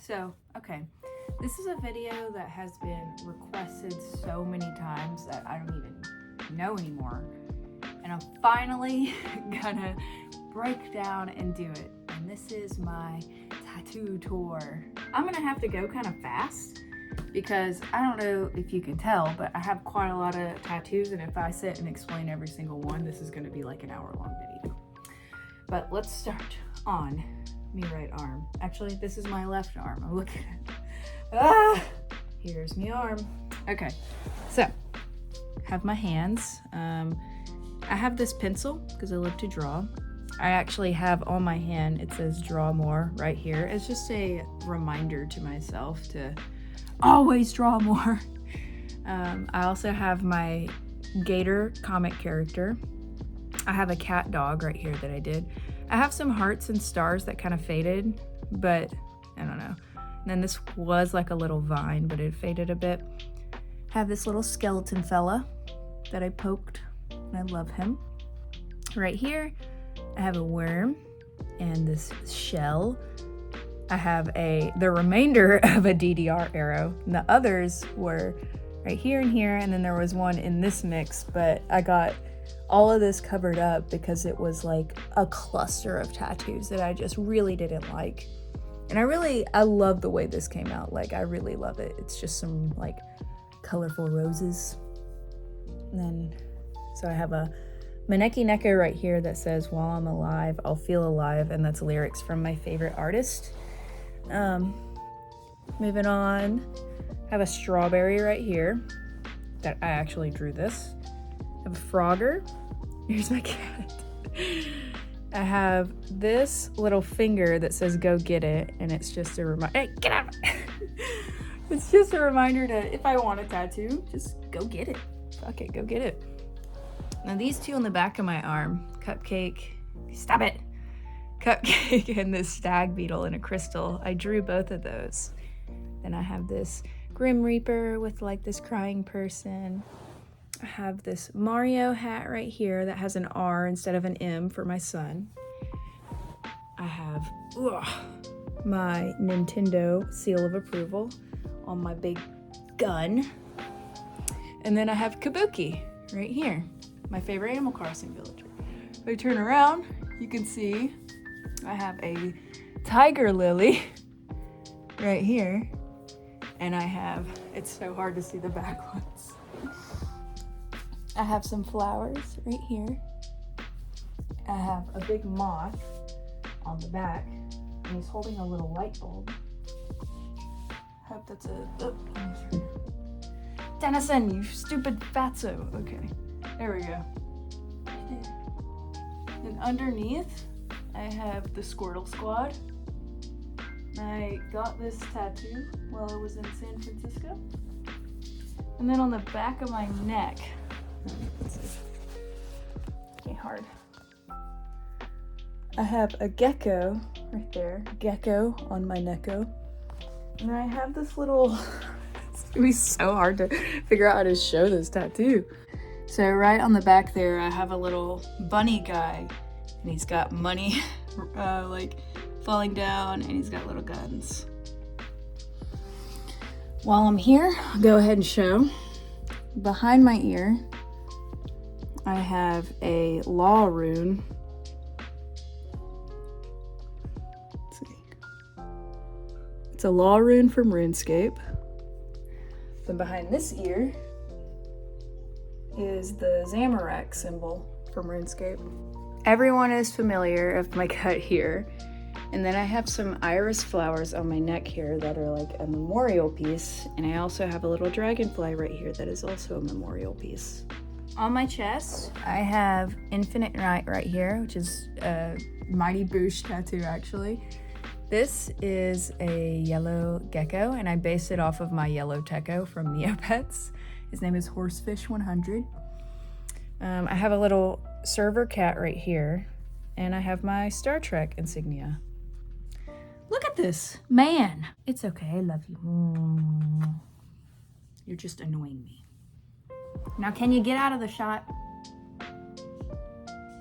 So, okay, this is a video that has been requested so many times that I don't even know anymore. And I'm finally gonna break down and do it. And this is my tattoo tour. I'm gonna have to go kind of fast because I don't know if you can tell, but I have quite a lot of tattoos, and if I sit and explain every single one, this is gonna be like an hour-long video. But let's start on my right arm. Actually, this is my left arm. I'm looking at it. Here's my arm. Okay, so have my hands. I have this pencil because I love to draw. I actually have on my hand, it says draw more right here. It's just a reminder to myself to always draw more. I also have my Gator comic character. I have a cat dog right here that I did. I have some hearts and stars that kind of faded, but I don't know. And then this was like a little vine, but it faded a bit. Have this little skeleton fella that I poked, and I love him. Right here, I have a worm and this shell. I have the remainder of a DDR arrow, and the others were right here and here, and then there was one in this mix, but I got all of this covered up because it was like a cluster of tattoos that I just really didn't like. And I love the way this came out. Like, I really love it. It's just some like colorful roses. And then, so I have a Maneki Neko right here that says, "While I'm alive, I'll feel alive," and that's lyrics from my favorite artist. Moving on, I have a strawberry right here that I actually drew this. I have a Frogger. Here's my cat. I have this little finger that says "Go get it," and it's just a reminder. Hey, get out! It's just a reminder to, if I want a tattoo, just go get it. Fuck it, go get it. Now these two on the back of my arm, Cupcake, stop it! Cupcake and this stag beetle and a crystal. I drew both of those. Then I have this Grim Reaper with like this crying person. I have this Mario hat right here that has an R instead of an M for my son. I have my Nintendo seal of approval on my big gun. And then I have Kabuki right here, my favorite Animal Crossing villager. If I turn around, you can see I have a tiger lily right here. And I have, it's so hard to see the back ones. I have some flowers right here. I have a big moth on the back, and he's holding a little light bulb. I hope that's Tennyson, you stupid fatso. Okay, there we go. And underneath, I have the Squirtle Squad. I got this tattoo while I was in San Francisco. And then on the back of my neck, okay, hard. I have a gecko right there, gecko on my necko. And I have this little, it's gonna be so hard to figure out how to show this tattoo. So right on the back there, I have a little bunny guy, and he's got money like falling down, and he's got little guns. While I'm here, I'll go ahead and show. Behind my ear, I have a law rune. Let's see. It's a law rune from RuneScape. Then behind this ear is the Zamorak symbol from RuneScape. Everyone is familiar of my cut here. And then I have some iris flowers on my neck here that are like a memorial piece. And I also have a little dragonfly right here that is also a memorial piece. On my chest, I have Infinite Night right here, which is a Mighty Boosh tattoo actually. This is a yellow gecko, and I based it off of my yellow Techo from Neopets. His name is Horsefish100. I have a little server cat right here, and I have my Star Trek insignia. Look at this, man. It's okay, I love you. You're just annoying me. Now, can you get out of the shot?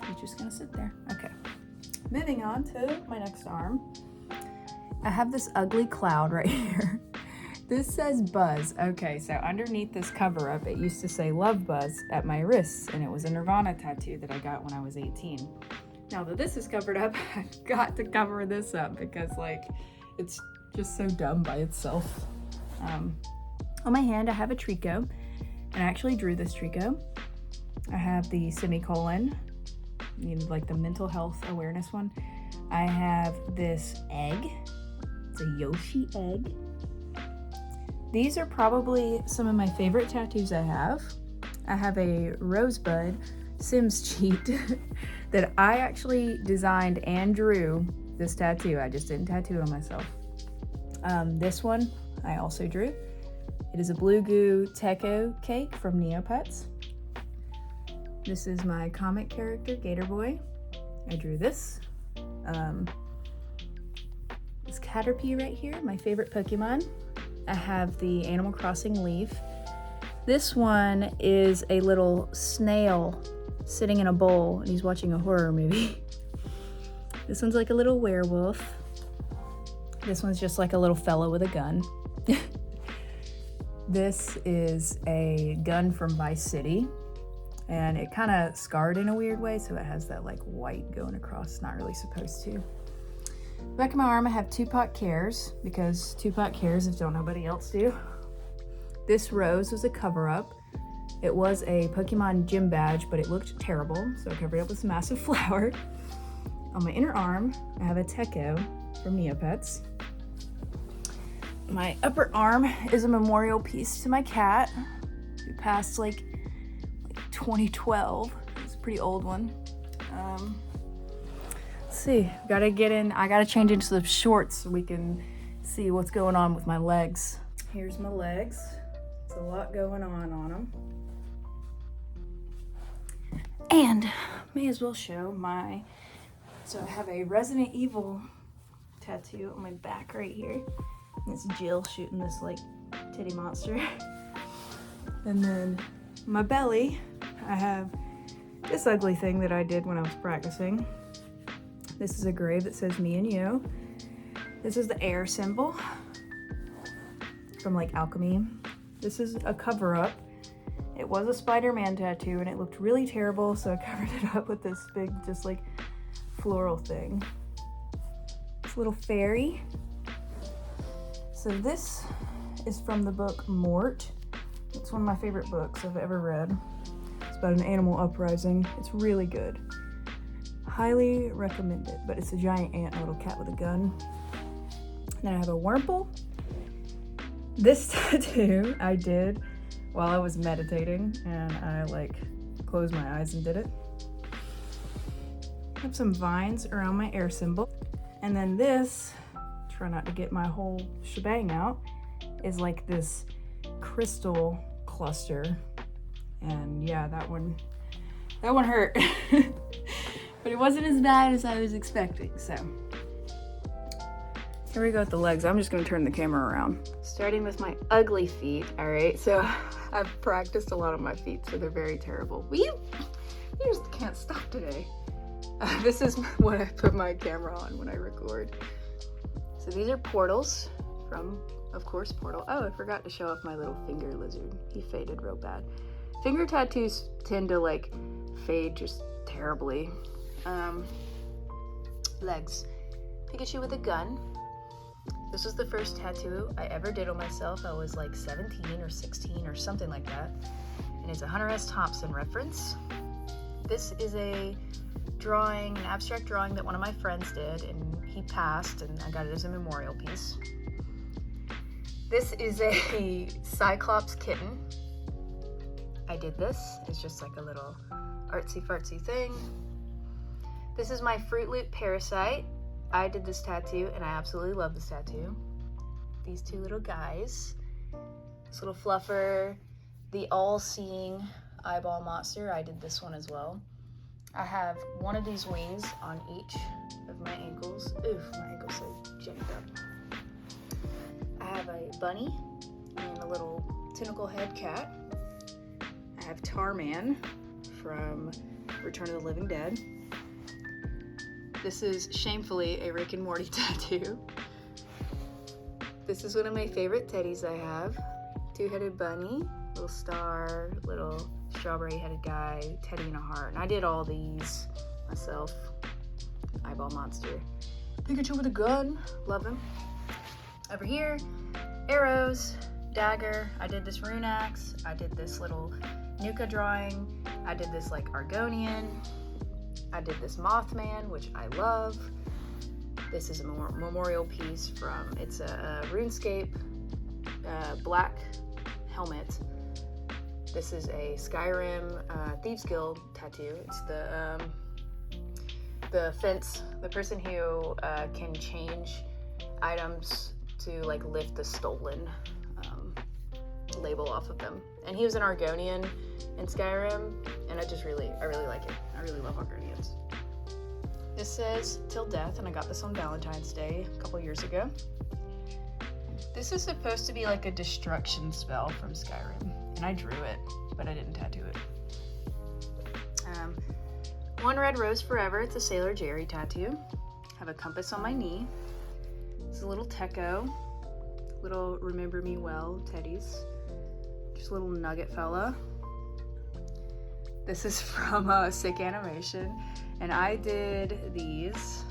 You're just gonna sit there. Okay. Moving on to my next arm. I have this ugly cloud right here. This says Buzz. Okay, so underneath this cover up, it used to say Love Buzz at my wrists, and it was a Nirvana tattoo that I got when I was 18. Now that this is covered up, I've got to cover this up because like, it's just so dumb by itself. On my hand, I have a Trico, and I actually drew this Trico. I have the semicolon, like the mental health awareness one. I have this egg. It's a Yoshi egg. These are probably some of my favorite tattoos I have. I have a Rosebud Sims cheat that I actually designed and drew this tattoo. I just didn't tattoo it on myself. This one I also drew. It is a Blue Goo Techo cake from Neopets. This is my comic character, Gator Boy. I drew this. This Caterpie right here, my favorite Pokemon. I have the Animal Crossing leaf. This one is a little snail sitting in a bowl and he's watching a horror movie. This one's like a little werewolf. This one's just like a little fella with a gun. This is a gun from Vice City, and it kind of scarred in a weird way, so it has that like white going across. It's not really supposed to. Back of my arm, I have Tupac Cares, because Tupac cares if don't nobody else do. This rose was a cover-up. It was a Pokemon gym badge, but it looked terrible, so I covered it up with this massive flower. On my inner arm, I have a Techo from Neopets. My upper arm is a memorial piece to my cat, who passed like 2012. It's a pretty old one. Let's see, I gotta change into the shorts so we can see what's going on with my legs. Here's my legs. There's a lot going on them. And may as well show so I have a Resident Evil tattoo on my back right here. It's Jill shooting this like titty monster. And then my belly, I have this ugly thing that I did when I was practicing. This is a grave that says me and you. This is the air symbol from like alchemy. This is a cover up. It was a Spider-Man tattoo and it looked really terrible, so I covered it up with this big, just like floral thing. This little fairy. So this is from the book Mort. It's one of my favorite books I've ever read. It's about an animal uprising. It's really good. Highly recommend it, but it's a giant ant and a little cat with a gun. Then I have a Wurmple. This tattoo I did while I was meditating, and I like closed my eyes and did it. I have some vines around my air symbol. And then this, try not to get my whole shebang out, is like this crystal cluster. And yeah, that one hurt. But it wasn't as bad as I was expecting, so. Here we go with the legs. I'm just gonna turn the camera around. Starting with my ugly feet, all right? So I've practiced a lot of my feet, so they're very terrible. You just can't stop today. This is what I put my camera on when I record. So these are portals from, of course, Portal. Oh, I forgot to show off my little finger lizard. He faded real bad. Finger tattoos tend to like fade just terribly. Legs. Pikachu with a gun. This was the first tattoo I ever did on myself. I was like 17 or 16 or something like that. And it's a Hunter S. Thompson reference. This is a drawing, an abstract drawing that one of my friends did, and he passed, and I got it as a memorial piece. This is a Cyclops kitten. I did this. It's just like a little artsy-fartsy thing. This is my Fruit Loop Parasite. I did this tattoo, and I absolutely love this tattoo. These two little guys. This little fluffer. The all-seeing eyeball monster. I did this one as well. I have one of these wings on each of my ankles. Oof, my ankle's so jacked up. I have a bunny and a little tentacle head cat. I have Tarman from Return of the Living Dead. This is shamefully a Rick and Morty tattoo. This is one of my favorite teddies I have. Two-headed bunny, little star, little strawberry-headed guy, teddy and a heart. And I did all these myself. Eyeball monster. Pikachu with a gun, love him. Over here, arrows, dagger. I did this rune axe. I did this little Nuka drawing. I did this like Argonian. I did this Mothman, which I love. This is a memorial piece from, it's a RuneScape black helmet. This is a Skyrim Thieves Guild tattoo. It's the fence, the person who can change items to like lift the stolen label off of them. And he was an Argonian in Skyrim, and I really like it. I really love Argonians. This says "Till Death," and I got this on Valentine's Day a couple years ago. This is supposed to be like a destruction spell from Skyrim, and I drew it, but I didn't tattoo it. One Red Rose Forever. It's a Sailor Jerry tattoo. I have a compass on my knee. It's a little Techo, little Remember Me Well teddies. Just a little nugget fella. This is from Sick Animation, and I did these.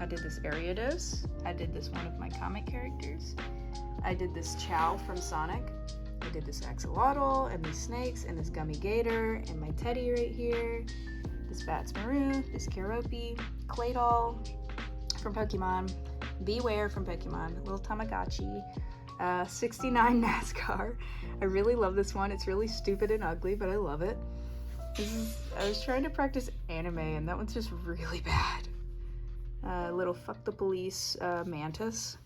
I did this Ariados. I did this one of my comic characters. I did this Chow from Sonic. I did this Axolotl, and these snakes, and this Gummy Gator, and my teddy right here. This Batsmaru, this Keroppi, Claydol from Pokemon, Beware from Pokemon, little Tamagotchi, 69 NASCAR. I really love this one. It's really stupid and ugly, but I love it. I was trying to practice anime, and that one's just really bad. Little Fuck the Police Mantis,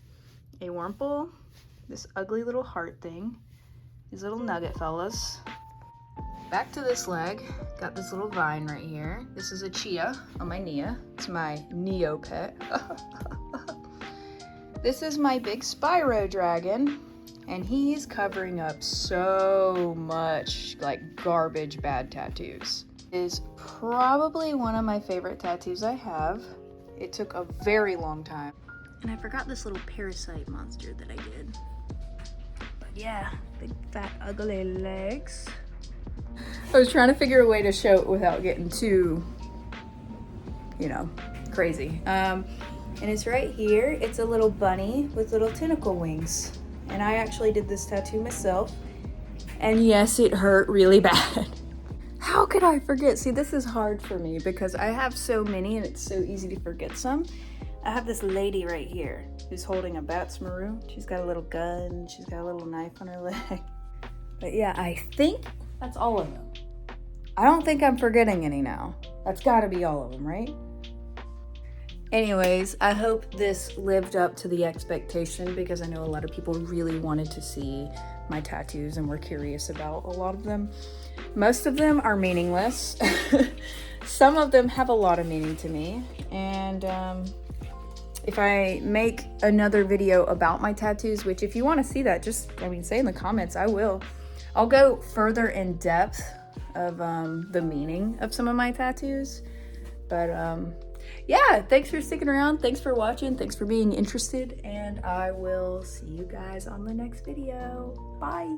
a Wurmple, this ugly little heart thing, these little nugget fellas. Back to this leg, got this little vine right here. This is a Chia on my Nia. It's my Neo pet. This is my big Spyro dragon, and he's covering up so much like garbage bad tattoos. It is probably one of my favorite tattoos I have. It took a very long time. And I forgot this little parasite monster that I did. But yeah, big fat ugly legs. I was trying to figure a way to show it without getting too, crazy. And it's right here. It's a little bunny with little tentacle wings. And I actually did this tattoo myself. And yes, it hurt really bad. How could I forget? See, this is hard for me because I have so many and it's so easy to forget some. I have this lady right here who's holding a Batsmaru. She's got a little gun. She's got a little knife on her leg. But yeah, I think that's all of them. I don't think I'm forgetting any now. That's gotta be all of them, right? Anyways, I hope this lived up to the expectation because I know a lot of people really wanted to see my tattoos and were curious about a lot of them. Most of them are meaningless. Some of them have a lot of meaning to me. And if I make another video about my tattoos, which if you want to see that, just, say in the comments, I will. I'll go further in depth of the meaning of some of my tattoos. But yeah, thanks for sticking around. Thanks for watching. Thanks for being interested. And I will see you guys on the next video. Bye.